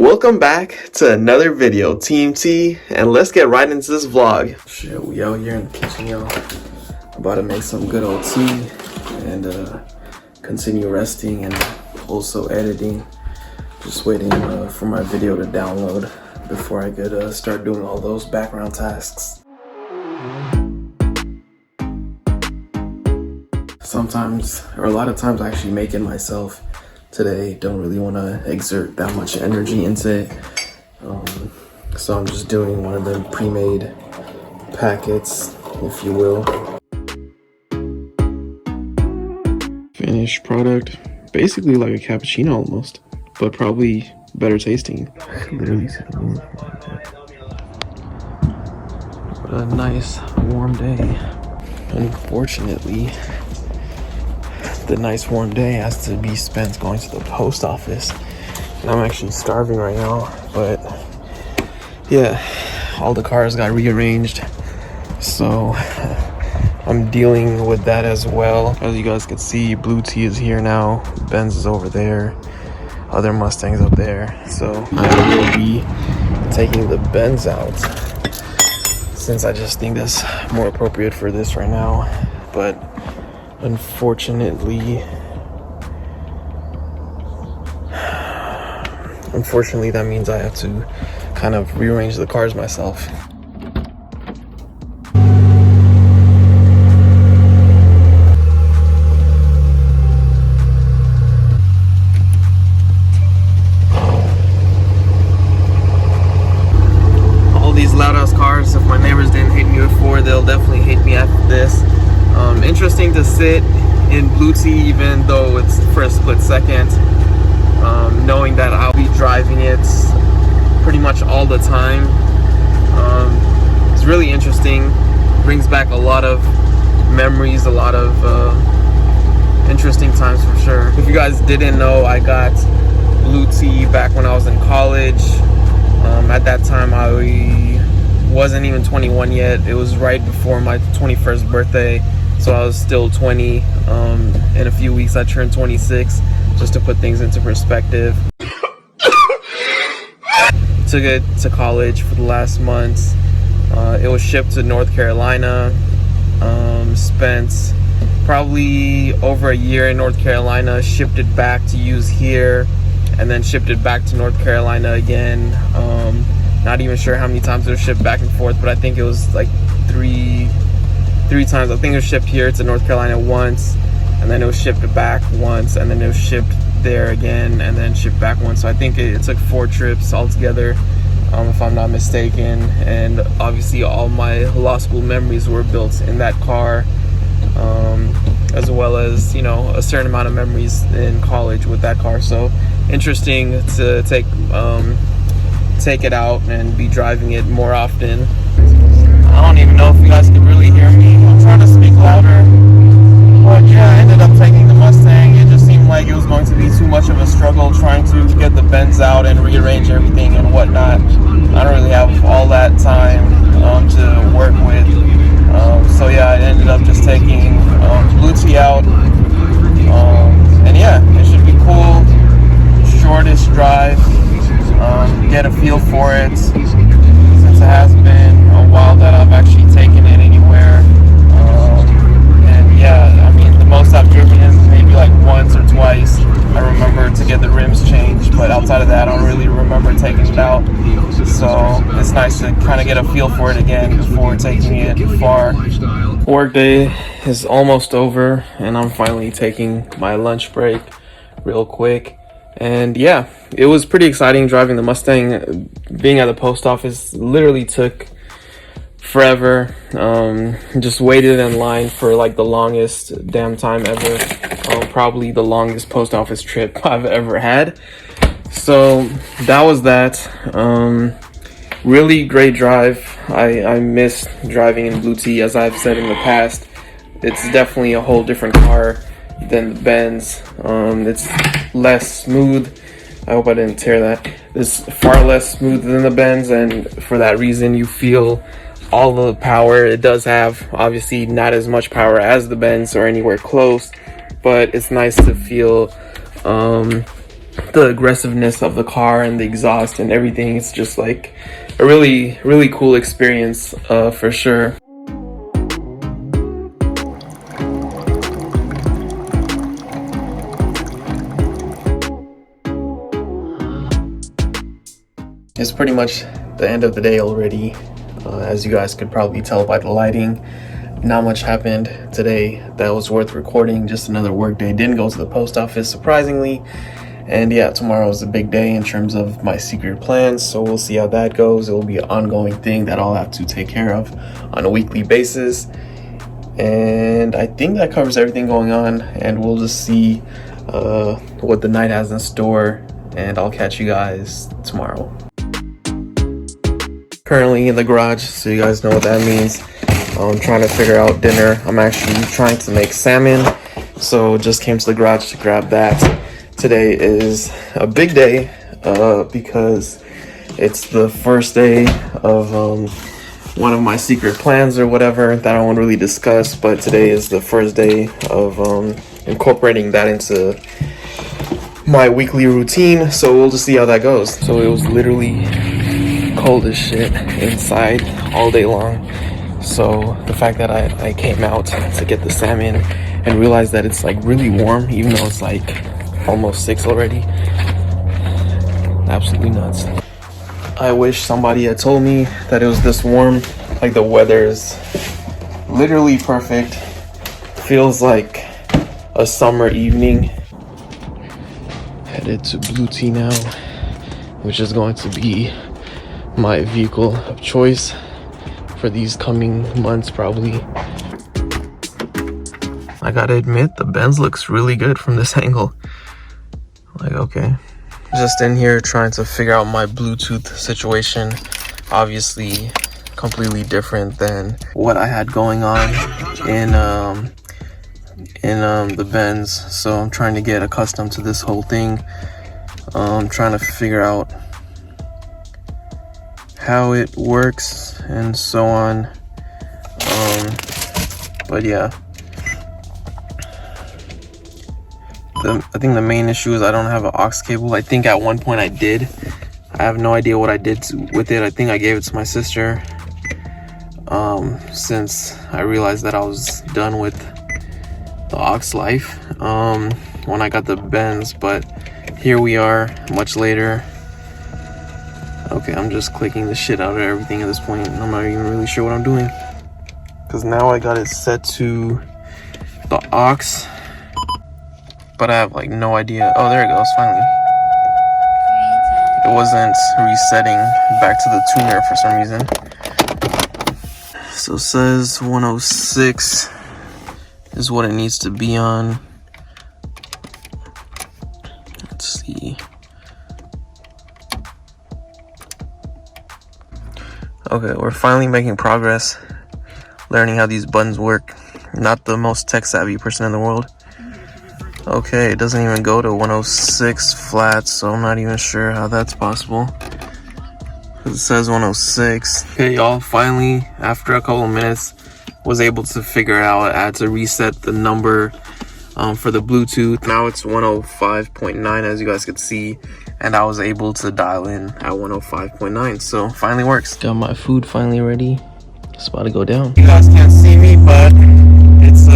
Welcome back to another video, Team T, and let's get right into this vlog. Shit, we out here in the kitchen, y'all. About to make some good old tea and continue resting and also editing. Just waiting for my video to download before I could start doing all those background tasks. Sometimes, or a lot of times, I actually make it myself. Today, don't really want to exert that much energy into it, so I'm just doing one of them pre-made packets, if you will. Finished product, basically like a cappuccino almost, but probably better tasting. Literally sitting what a nice warm day. Unfortunately, the nice warm day has to be spent going to the post office, and I'm actually starving right now. But yeah, all the cars got rearranged, so I'm dealing with that as well. As you guys can see, Blue Tea is here now, Benz is over there, other Mustangs up there, so I will be taking the Benz out since I just think that's more appropriate for this right now. But unfortunately, that means I have to kind of rearrange the cars myself. All these loud ass cars, if my neighbors didn't hate me before, they'll definitely hate me after this. Interesting to sit in Blue Tea, even though it's for a split second, knowing that I'll be driving it pretty much all the time. It's really interesting, brings back a lot of memories, a lot of interesting times for sure. If you guys didn't know, I got Blue Tea back when I was in college. At that time I wasn't even 21 yet. It was right before my 21st birthday. So I was still 20. In a few weeks I turned 26, just to put things into perspective. Took it to college for the last months. It was shipped to North Carolina. Spent probably over a year in North Carolina, shipped it back to use here, and then shipped it back to North Carolina again. Not even sure how many times it was shipped back and forth, but I think it was like three times. I think it was shipped here to North Carolina once, and then it was shipped back once, and then it was shipped there again, and then shipped back once. So I think it took 4 trips altogether, if I'm not mistaken. And obviously all my law school memories were built in that car, as well as, you know, a certain amount of memories in college with that car. So interesting to take it out and be driving it more often. I don't even know if you guys can really hear me. I'm trying to speak louder. But yeah, I ended up taking the Mustang. It just seemed like it was going to be too much of a struggle trying to get the Benz out and rearrange everything and whatnot. I don't really have all that time to work with. So yeah, I ended up just taking Blue Tea out. And yeah, it should be cool. Shortest drive. Get a feel for it, since it has been a while that I've actually taken it anywhere. And yeah, I mean, the most I've driven is maybe like once or twice. I remember to get the rims changed, but outside of that, I don't really remember taking it out. So it's nice to kind of get a feel for it again before taking it far. Work day is almost over, and I'm finally taking my lunch break real quick. And yeah, it was pretty exciting driving the Mustang. Being at the post office literally took forever. Just waited in line for like the longest damn time ever. Probably the longest post office trip I've ever had. So that was that. Really great drive. I miss driving in Blue Tea, as I've said in the past. It's definitely a whole different car than the Benz. It's less smooth. I hope I didn't tear that. It's far less smooth than the Benz, and for that reason you feel all the power it does have. Obviously not as much power as the Benz or anywhere close, but it's nice to feel the aggressiveness of the car and the exhaust and everything. It's just like a really cool experience for sure. It's pretty much the end of the day already. As you guys could probably tell by the lighting, not much happened today that was worth recording. Just another work day. Didn't go to the post office, surprisingly. And yeah, tomorrow is a big day in terms of my secret plans, so we'll see how that goes. It will be an ongoing thing that I'll have to take care of on a weekly basis. And I think that covers everything going on, and we'll just see what the night has in store, and I'll catch you guys tomorrow. Currently in the garage, so you guys know what that means. I'm trying to figure out dinner. I'm actually trying to make salmon, so just came to the garage to grab that. Today is a big day because it's the first day of one of my secret plans or whatever that I won't really discuss, but today is the first day of incorporating that into my weekly routine, so we'll just see how that goes. So it was literally cold as shit inside all day long, so the fact that I came out to get the salmon and realized that it's like really warm even though it's like almost 6 already, absolutely nuts. I wish somebody had told me that it was this warm. Like, the weather is literally perfect, feels like a summer evening. Headed to ℂ𝕝𝕒 now, which is going to be my vehicle of choice for these coming months probably. I gotta admit, the Benz looks really good from this angle. Like, okay. Just in here trying to figure out my Bluetooth situation. Obviously completely different than what I had going on in the Benz, so I'm trying to get accustomed to this whole thing. I'm trying to figure out how it works and so on. But yeah, I think the main issue is I don't have an aux cable. I think at one point I did. I have no idea what I did with it. I think I gave it to my sister since I realized that I was done with the aux life when I got the Benz. But here we are much later. Okay, I'm just clicking the shit out of everything at this point. I'm not even really sure what I'm doing, because now I got it set to the aux, but I have like no idea. Oh, there it goes, finally. It wasn't resetting back to the tuner for some reason. So it says 106 is what it needs to be on. Let's see. Okay, we're finally making progress, learning how these buttons work. Not the most tech savvy person in the world. Okay, it doesn't even go to 106 flat, so I'm not even sure how that's possible, because it says 106. Okay, y'all, finally, after a couple of minutes, was able to figure out I had to reset the number for the Bluetooth. Now it's 105.9, as you guys could see, and I was able to dial in at 105.9, so finally works. Got my food finally ready. It's about to go down. You guys can't see me, but it's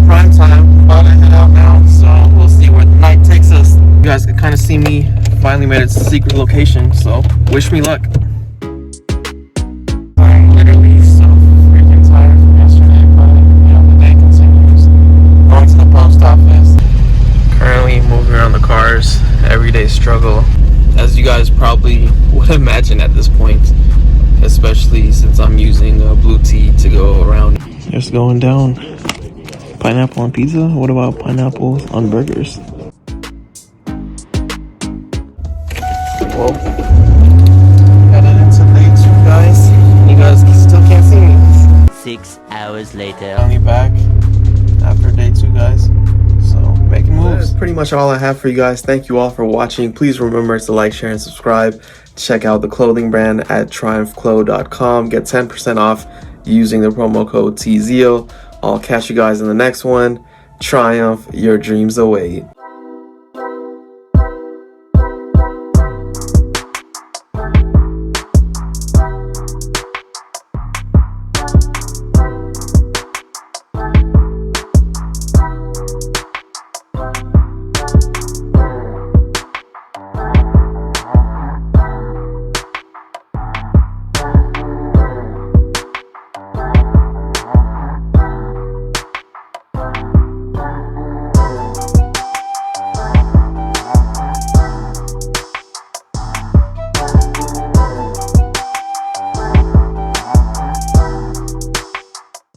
prime time. About to head out now, so we'll see where the night takes us. You guys can kind of see me. Finally made its secret location, so wish me luck. I'm literally so freaking tired from yesterday, but you know, the day continues. Going to the post office. Currently moving around the cars. Everyday struggle, as you guys probably would imagine at this point, especially since I'm using ℂ𝕝𝕒 to go around. Just going down. Pineapple on pizza? What about pineapple on burgers? Well, headed into day 2, guys. You guys still can't see me. 6 hours later. Finally back after day 2, guys. So, making moves. That's pretty much all I have for you guys. Thank you all for watching. Please remember to like, share, and subscribe. Check out the clothing brand at ℂ𝕝𝕒.com. Get 10% off using the promo code ℂ𝕝𝕒. I'll catch you guys in the next one. Triumph, your dreams await.